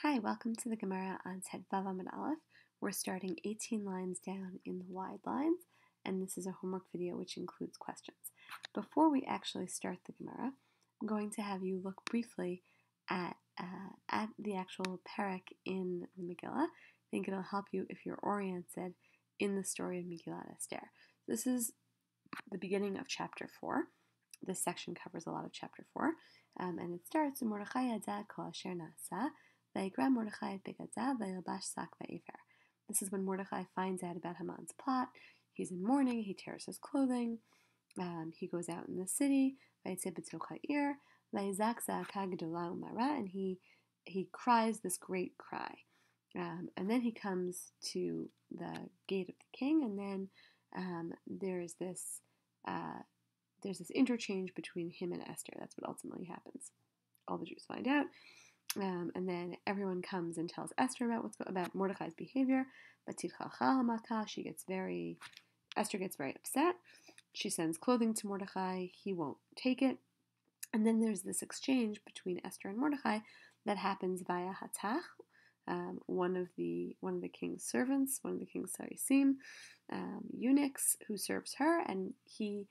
Hi, welcome to the Gemara on Ted Vav Amud Aleph. We're starting 18 lines down in the wide lines, and this is a homework video which includes questions. Before we actually start the Gemara, I'm going to have you look briefly at the actual parak in the Megillah. I think it'll help you if you're oriented in the story of Megillah Esther. This is the beginning of chapter 4. This section covers a lot of chapter 4, and it starts in Mordechai Yadad Kol Asher Nasa. This is when Mordechai finds out about Haman's plot. He's in mourning, he tears his clothing, he goes out in the city, and he cries this great cry. And then he comes to the gate of the king, and then there's this interchange between him and Esther. That's what ultimately happens. All the Jews find out. And then everyone comes and tells Esther about Mordecai's behavior. But Esther gets very upset. She sends clothing to Mordecai. He won't take it. And then there's this exchange between Esther and Mordecai that happens via Hatach, one of the king's servants, one of the king's sarisim, eunuchs, who serves her, and he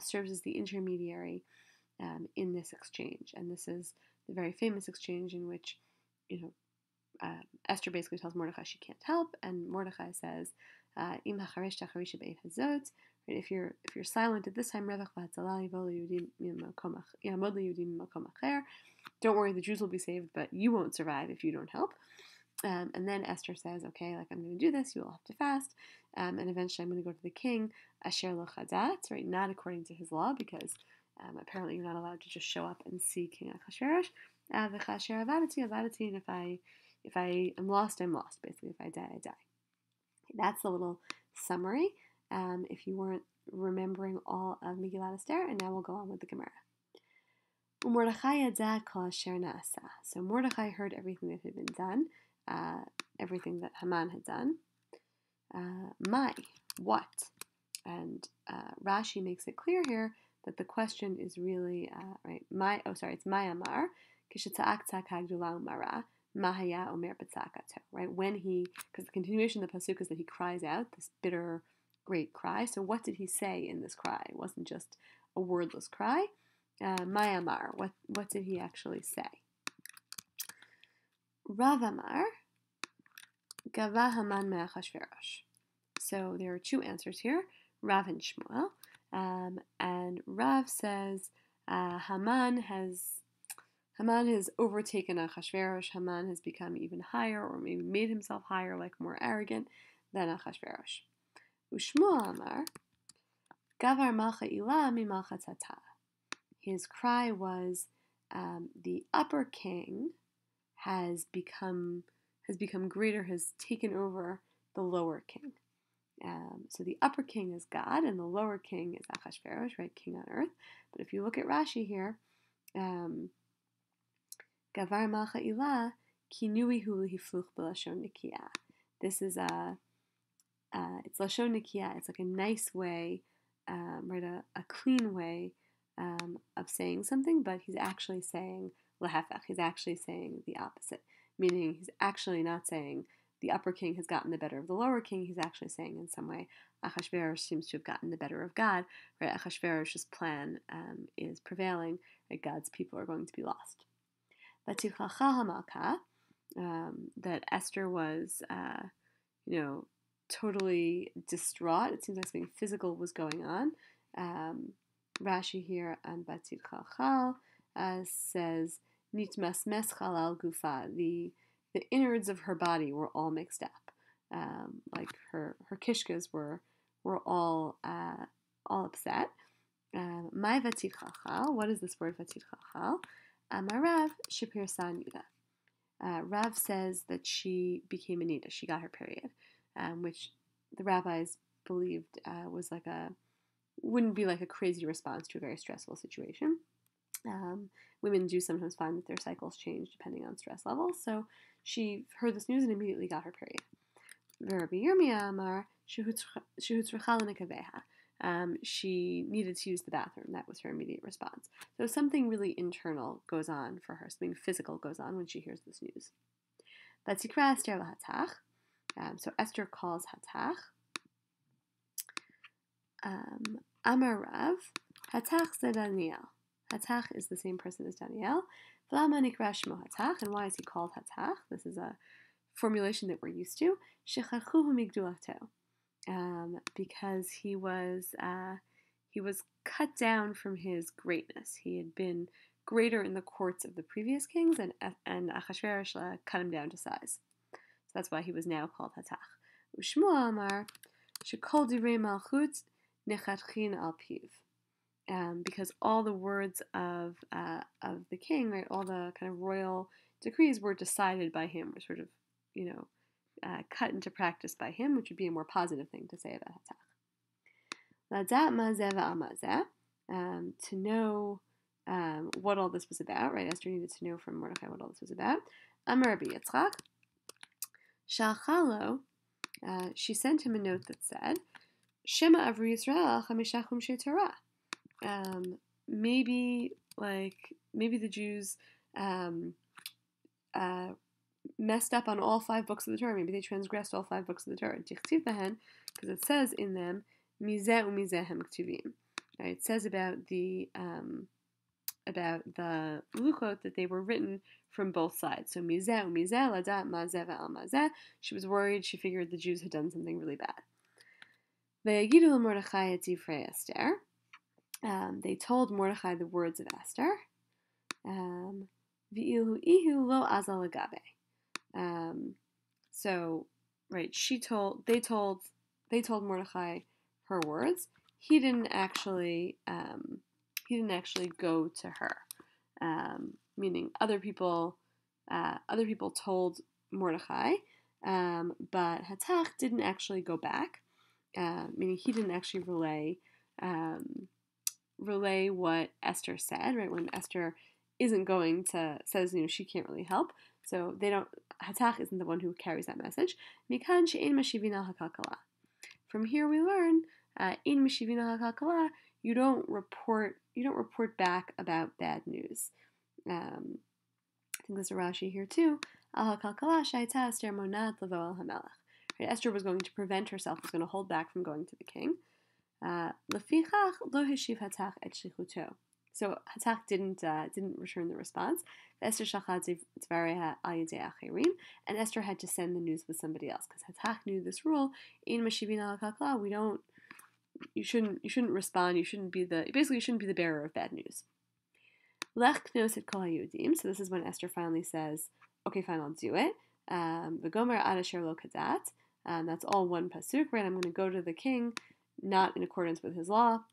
serves as the intermediary in this exchange. And this is the very famous exchange in which, Esther basically tells Mordecai she can't help, and Mordecai says, "Im hacharish tacharish be'et hazot." If you're silent at this time, don't worry, the Jews will be saved, but you won't survive if you don't help. And then Esther says, "Okay, I'm going to do this. You will have to fast, and eventually I'm going to go to the king, asher lo chadatz," right? Not according to his law, because apparently you're not allowed to just show up and see King Achashverosh. And if I am lost, I'm lost. Basically, if I die, I die. That's a little summary. If you weren't remembering all of Megillah Esther, and now we'll go on with the Gemara. So Mordechai heard everything that had been done, everything that Haman had done. What? And Rashi makes it clear here that the question is really right. It's my amar mara mahaya omer betzakato. Right, because the continuation of the pasuk is that he cries out this bitter, great cry. So what did he say in this cry? It wasn't just a wordless cry. My amar. What did he actually say? Rav Amar gava Haman me'achashverosh. So there are two answers here. Rav and Shmuel. And Rav says Haman has overtaken Achashverosh. Haman has become even higher, or maybe made himself higher, like more arrogant than Achashverosh. Ushmuel Amar Gavar Malcha Ilah mi Malcha Tata. His cry was, the upper king has become greater, has taken over the lower king. So the upper king is God, and the lower king is Achashverosh, right, king on earth. But if you look at Rashi here, Gavar Malcha Ilah Kinui Hu Lihifluch B'Lashon Nikia. This is it's Lashon Nikia. It's like a nice way, right, a clean way of saying something, but he's actually saying Lehefech. He's actually saying the opposite, meaning he's actually not saying the upper king has gotten the better of the lower king. He's actually saying in some way Achashverosh seems to have gotten the better of God. Right? Achashverosh's plan is prevailing. Right? God's people are going to be lost. That Esther was, totally distraught. It seems like something physical was going on. Rashi here on Batzit Chalchal says Nitmas mes chalal gufa. The innards of her body were all mixed up, like her kishkas were all upset. My vatit chachal. What is this word vatit chachal? Rav shapir san yuda. Rav says that she became a nida. She got her period, which the rabbis believed wouldn't be like a crazy response to a very stressful situation. Women do sometimes find that their cycles change depending on stress levels. So she heard this news and immediately got her period. She needed to use the bathroom. That was her immediate response. So something really internal goes on for her. Something physical goes on when she hears this news. Vatikra Esther lahatach. So Esther calls Hatach. Amar Rav, Hatach ze Daniel. Hatach is the same person as Daniel. V'lama nikra shmo Hatach, and why is he called Hatach? This is a formulation that we're used to. Shecharchuhu migdulato, because he was cut down from his greatness. He had been greater in the courts of the previous kings, and Achashverosh cut him down to size. So that's why he was now called Hatach. Ushmu Amar shekol divrei malchut nechatchin al piv. Because all the words of the king, right, all the kind of royal decrees were decided by him, were sort of, cut into practice by him, which would be a more positive thing to say about Hatach. Ladat mazeh v'amazeh, to know what all this was about, right? Esther needed to know from Mordechai what all this was about. Amar Rabbi Yitzchak, Shalchalo, she sent him a note that said, Shema Avri Yisrael Chamishachum Shetorah. Maybe the Jews messed up on all 5 books of the Torah. Maybe they transgressed all 5 books of the Torah. Dichtiv behen, because it says in them, Mizeh u'mizeh hem ktuvim. Right? It says about the luchot that they were written from both sides. So mizeh u'mizeh ladat mazeh ve'al mazeh. She was worried. She figured the Jews had done something really bad. Ve'yagidu l'Mordechai et divrei Esther. They told Mordechai the words of Esther. V'ihu ihu lo azal agabe. So, right, they told Mordechai her words. He didn't actually go to her. Meaning other people told Mordechai, but Hatach didn't actually go back. Meaning he didn't actually relay what Esther said, right? When Esther says she can't really help, so Hatach isn't the one who carries that message. Mikan she'ein mashivina hakakala. From here we learn, in mashivina hakakala, you don't report back about bad news. I think there's a Rashi here too. Al hakakala shaita Esther monad lavo al hamelech. Esther was going to prevent herself, was going to hold back from going to the king. Lefichach lo hishiv Hatach et shlichuto. So Hatach didn't return the response. Esther shachat dvareha al yedei acherim, and Esther had to send the news with somebody else because Hatach knew this rule. In mashivin al hakakla, you shouldn't respond. You shouldn't be the bearer of bad news. Lech knos et kol hayudim. So this is when Esther finally says, "Okay, fine, I'll do it." V'gomer ad asher lo kadat. That's all one pasuk, right? I'm going to go to the king, not in accordance with his law.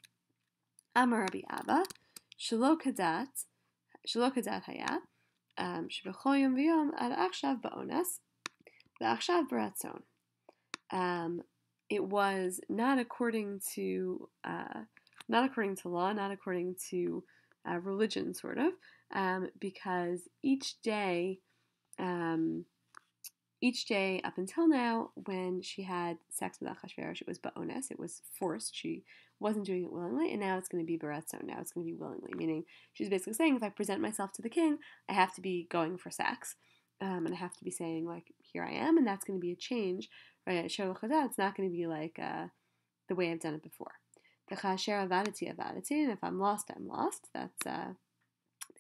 Amar Rabbi Abba, shelo kadat haya, shebechol yom v'yom ad achshav ba'ones, v'achshav b'ratzon. It was not according to law, not according to religion, sort of, because each day up until now, when she had sex with Achashverosh, it was ba'ones, it was forced. She wasn't doing it willingly, and now it's going to be baratzon. Now it's going to be willingly, meaning she's basically saying, if I present myself to the king, I have to be going for sex, and I have to be saying, like, here I am, and that's going to be a change, right? It's not going to be like the way I've done it before. And if I'm lost, I'm lost. That's the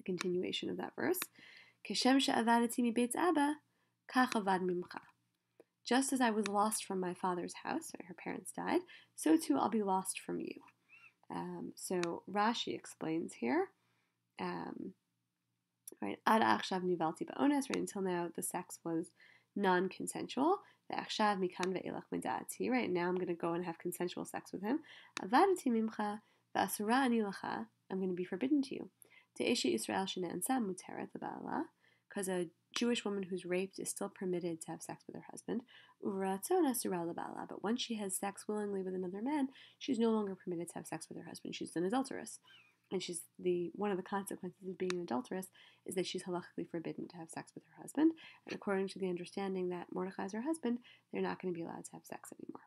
continuation of that verse. Just as I was lost from my father's house, right, her parents died, so too I'll be lost from you. So Rashi explains here, right, ad achshav nivalti ba'ones, right, until now the sex was non-consensual. Ve'achshav mikan ve'elach meda'ati, right, now I'm going to go and have consensual sex with him. Avadati mimcha ve'asura ani lacha, I'm going to be forbidden to you. Te'eshe Yisrael shene'ansa muteret leba'ala, because a Jewish woman who's raped is still permitted to have sex with her husband. Uratzon asura leba'ala, but once she has sex willingly with another man, she's no longer permitted to have sex with her husband. She's an adulteress. And one of the consequences of being an adulteress is that she's halachically forbidden to have sex with her husband. And according to the understanding that Mordechai is her husband, they're not going to be allowed to have sex anymore.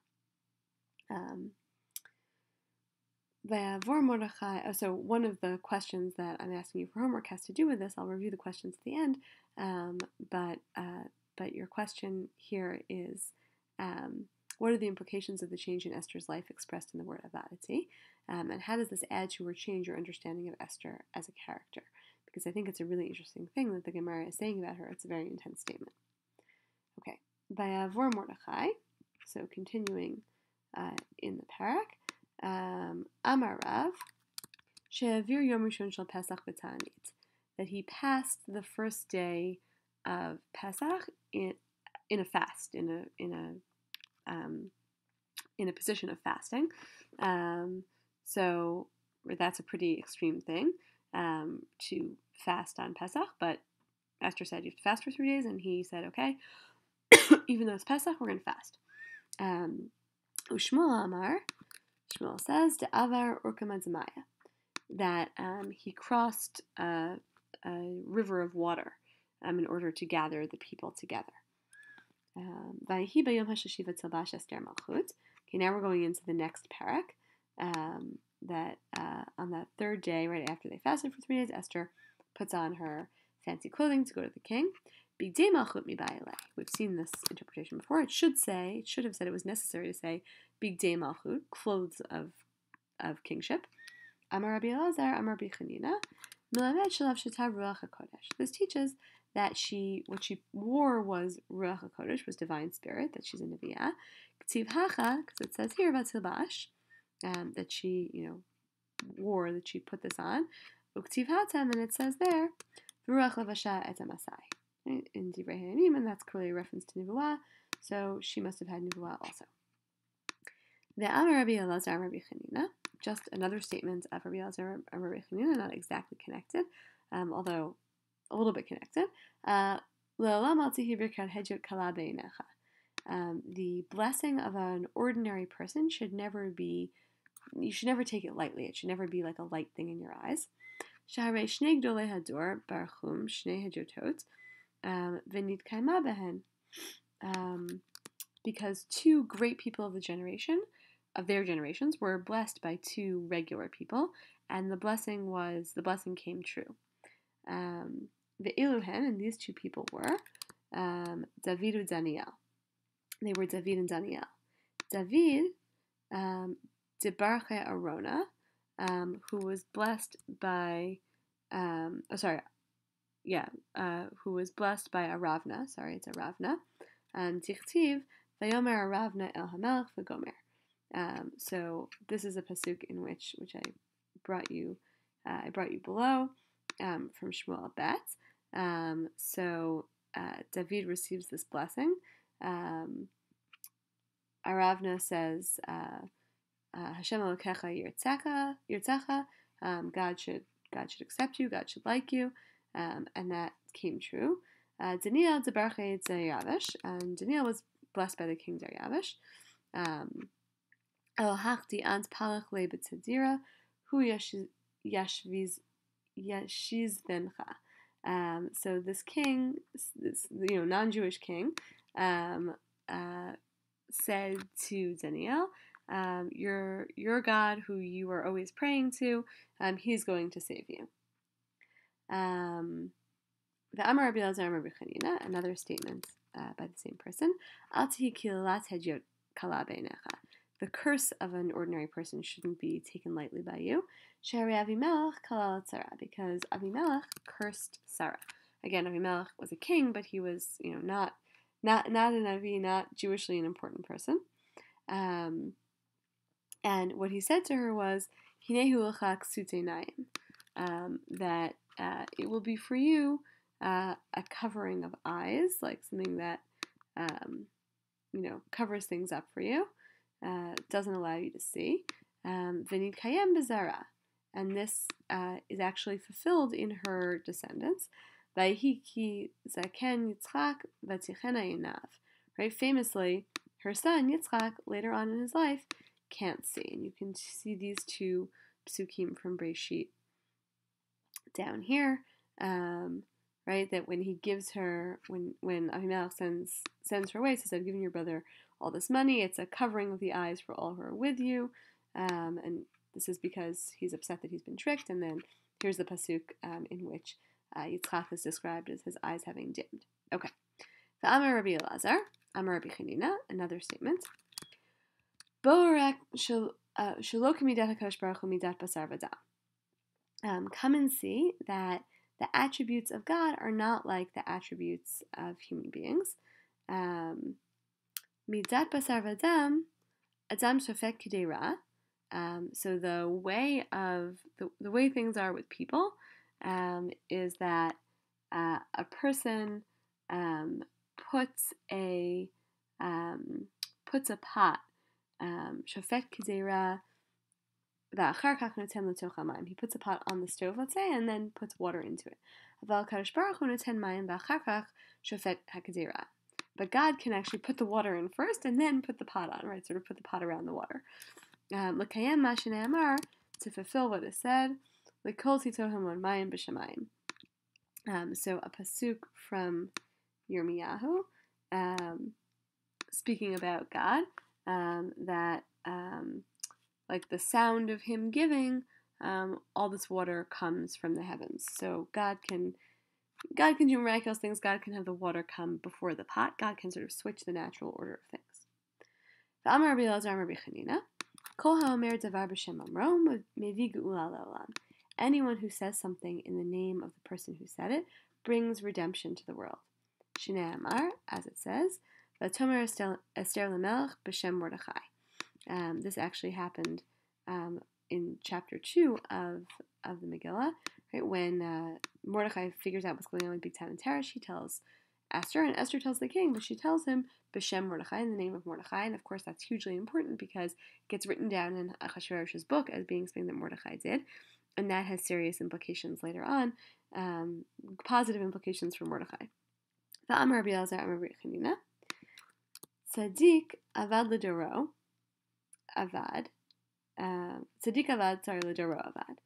So one of the questions that I'm asking you for homework has to do with this. I'll review the questions at the end, but your question here is, what are the implications of the change in Esther's life expressed in the word avadati? And how does this add to or change your understanding of Esther as a character? Because I think it's a really interesting thing that the Gemara is saying about her. It's a very intense statement. Okay, Vayavor Mordechai, so continuing in the parak, Amar Rav, She'avir Yom Rishon Shel Pesach B'Ta'anit, that he passed the first day of Pesach in a fast, in a position of fasting. So that's a pretty extreme thing to fast on Pesach, but Esther said you have to fast for 3 days, and he said, okay, even though it's Pesach, we're going to fast. Ushmuel Amar, Shmuel says, De'avar Urkama Zemaya, that he crossed a river of water in order to gather the people together. Okay, now we're going into the next parak. That on that third day, right after they fasted for 3 days, Esther puts on her fancy clothing to go to the king. Bigdei malchut mibayileh. We've seen this interpretation before. It should have said it was necessary to say bigdei malchut, clothes of kingship. Amar Rabbi Elazar, Amar Rabbi Chanina, Melamed shelav shetav ruach hakodesh. This teaches that what she wore was ruach hakodesh, was divine spirit, that she's a neviah. K'tiv hacha, because it says here vatilbash, that she wore, that she put this on. Uktiv hatam, and it says there ruach levasha et amasai. In Divrei Hayamim, and that's clearly a reference to Nevuah, so she must have had Nevuah also. The Amar Rabbi Elazar Amar Rabbi Chanina, just another statement of Rabbi Elazar Amar Rabbi Chanina, not exactly connected, although a little bit connected. The blessing of an ordinary person should never be, you should never take it lightly. It should never be like a light thing in your eyes. Shaharei shnei gdolei hador barchum shnei hajotot. Because two great people of their generations, were blessed by two regular people, and the blessing came true. The Eluhen, and these two people were David and Daniel. They were David and Daniel. David, Debarche Arona, who was blessed by, who was blessed by Aravna. Sorry, it's Aravna. Tichtiv, Vayomer Aravna El Hamelech V'Gomer. So this is a pasuk in which I brought you below from Shmuel Bet. So David receives this blessing. Aravna says, Hashem Elokecha Yirtzecha. God should accept you. God should like you. And that came true. Daniel Debarche Dariavish, and Daniel was blessed by the king Dariavish. Elohachti ant palach le b'tzadira hu yashviz vencha. So this king, this non-Jewish king, said to Daniel, your God, who you are always praying to, he's going to save you. The Amar Rabbi Elazar Amar Rabbi Chanina, another statement by the same person. Al tihi kilat hedyot kala beinecha. The curse of an ordinary person shouldn't be taken lightly by you. Shehari Avimelech kalal Sarah, because Avimelech cursed Sarah. Again, Avimelech was a king, but he was not a Navi, not Jewishly an important person. And what he said to her was, Hinehu l'cha ksutei nayim, that it will be for you a covering of eyes, like something that covers things up for you, doesn't allow you to see. V'nid kayem b'zara, and this is actually fulfilled in her descendants. Vayhi ki zaken Yitzchak v'tichena einav. Right, famously, her son Yitzchak later on in his life can't see, and you can see these two psukim from Breshit down here. Right, that when he gives her, when Ahimelech sends her away, says, I've given your brother all this money, it's a covering of the eyes for all who are with you, and this is because he's upset that he's been tricked. And then here's the pasuk in which Yitzchak is described as his eyes having dimmed. Okay. V'amar Rabbi Elazar, Amar Rabbi Chanina, another statement. Bo'orek shelo k'midat HaKadosh Baruch Hu midat basar v'dam. Come and see that the attributes of God are not like the attributes of human beings. Midat basar v'dam, adam shofek k'dei ra. So the way things are with people is that a person puts a pot, shofet kizera, v'achar kach noten l'toch hamayim. He puts a pot on the stove, let's say, and then puts water into it. Aval Kadosh Baruch Hu noten mayim v'achar kach shofet hakizera. But God can actually put the water in first and then put the pot on, right? Sort of put the pot around the water. L'kayem ma shene'amar, to fulfill what is said, l'kol titohem on mayim b'shamayim. So a pasuk from Yirmiyahu, speaking about God, that like the sound of Him giving, all this water comes from the heavens. So God can do miraculous things. God can have the water come before the pot. God can sort of switch the natural order of things. V'amar Rabbi Elazar Amar Rabbi Chanina, kol ha'omer davar b'shem amro mevi geula le'olam. Anyone who says something in the name of the person who said it brings redemption to the world. Shnei Amar, as it says, v'tomer Esther l'melech b'shem Mordechai. This actually happened in chapter 2 of the Megillah, right? When Mordechai figures out what's going on with Bigtan and Teresh, he tells Esther, and Esther tells the king, but she tells him b'shem Mordechai, in the name of Mordechai, and of course that's hugely important because it gets written down in Achashverosh's book as being something that Mordechai did. And that has serious implications later on, positive implications for Mordechai. V'amar Rabbi Elazar Amar Rabbi Chanina, Tzaddik avad l'doro avad. Tzaddik avad, sorry, l'doro avad.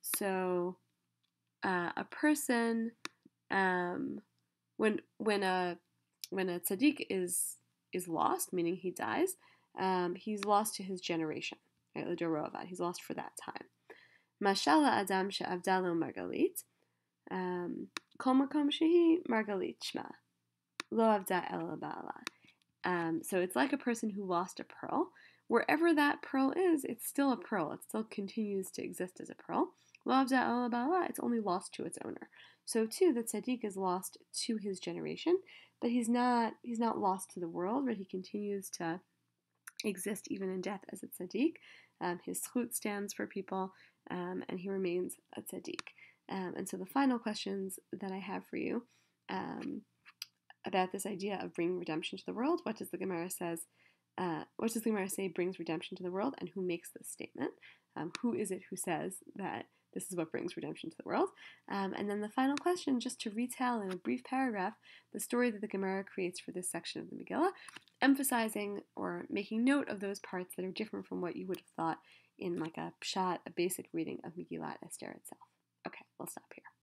So a person, when a tzaddik is lost, meaning he dies, he's lost to his generation. Right, l'doro avad. He's lost for that time. Mashala Adam she'avdalo margalit, kol makom shehi margalit shma, lo avda el ba'ala. So it's like a person who lost a pearl. Wherever that pearl is, it's still a pearl. It still continues to exist as a pearl. Lo avda el ba'ala, it's only lost to its owner. So too, the tzaddik is lost to his generation, but he's not lost to the world, but he continues to exist even in death as a tzaddik. His zchut stands for people, and he remains a tzaddik. And so the final questions that I have for you about this idea of bringing redemption to the world, what does the Gemara say brings redemption to the world, and who makes this statement? Who is it who says that this is what brings redemption to the world? And then the final question, just to retell in a brief paragraph the story that the Gemara creates for this section of the Megillah, emphasizing or making note of those parts that are different from what you would have thought in like a pshat, a basic reading of Megillat Esther itself. Okay, we'll stop here.